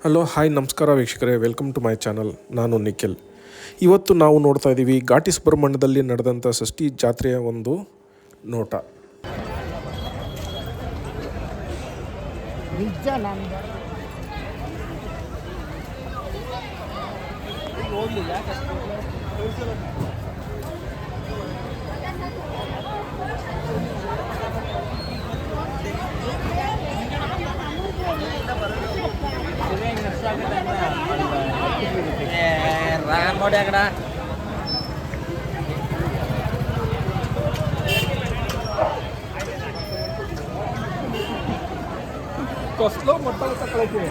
Hello hi ನಮಸ್ಕಾರ ವೀಕ್ಷಕರೇ, welcome to my channel. ನಾನು ನಿಖಿಲ್. ಇವತ್ತು ನಾವು ನೋಡ್ತಾ ಇದ್ದೀವಿ ಘಾಟಿ ಸುಬ್ರಹ್ಮಣ್ಯದಲ್ಲಿ ನಡೆದಂಥ ಷಷ್ಠಿ ಜಾತ್ರೆಯ ಒಂದು ನೋಟ. ನೋಡಿ ಆ ಕಡೆ कसलो मोठा तकलायचे.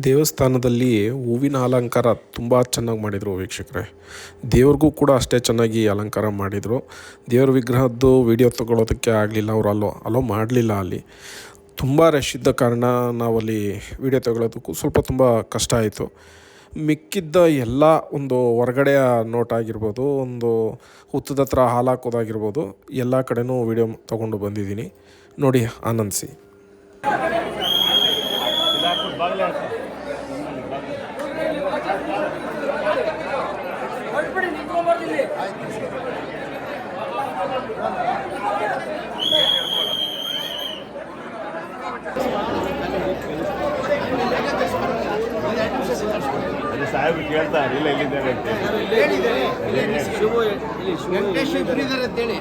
ದೇವಸ್ಥಾನದಲ್ಲಿ ಹೂವಿನ ಅಲಂಕಾರ ತುಂಬ ಚೆನ್ನಾಗಿ ಮಾಡಿದರು ವೀಕ್ಷಕರೇ. ದೇವ್ರಿಗೂ ಕೂಡ ಅಷ್ಟೇ ಚೆನ್ನಾಗಿ ಅಲಂಕಾರ ಮಾಡಿದರು. ದೇವ್ರ ವಿಗ್ರಹದ್ದು ವಿಡಿಯೋ ತಗೊಳ್ಳೋದಕ್ಕೆ ಆಗಲಿಲ್ಲ, ಅವರು ಅಲೋ ಮಾಡಲಿಲ್ಲ. ಅಲ್ಲಿ ತುಂಬ ರಶ್ ಇದ್ದ ಕಾರಣ ನಾವಲ್ಲಿ ವಿಡಿಯೋ ತಗೊಳ್ಳೋದಕ್ಕೂ ತುಂಬ ಕಷ್ಟ ಆಯಿತು. ಮಿಕ್ಕಿದ್ದ ಎಲ್ಲ ಒಂದು ಹೊರಗಡೆಯ ನೋಟ ಆಗಿರ್ಬೋದು, ಒಂದು ಹುತ್ತದ ಹತ್ರ ಹಾಲು ಹಾಕೋದಾಗಿರ್ಬೋದು, ಎಲ್ಲ ಕಡೆನೂ ವಿಡಿಯೋ ತೊಗೊಂಡು ಬಂದಿದ್ದೀನಿ. ನೋಡಿ, ಆನಂದಿಸಿ. ಸಾಹೇಬ್ರು ಕೇಳ್ತಾರೆ, ಇಲ್ಲ ಎಲ್ಲಿದ್ದಾರೆ ಅಂತ ಹೇಳಿ.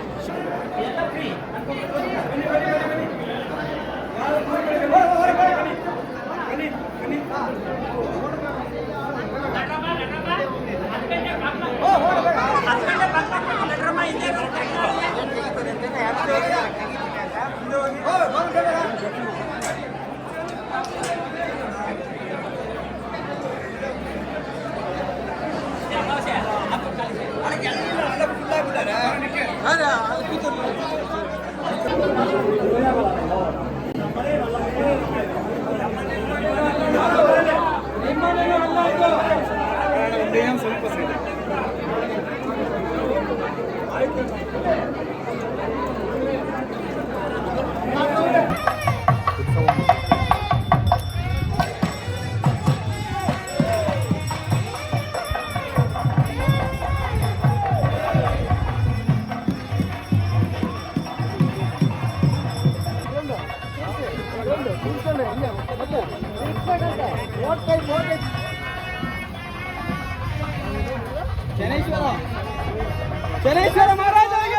ಶನೇಶ್ವರ ಮಹಾರಾಜರಿಗೆ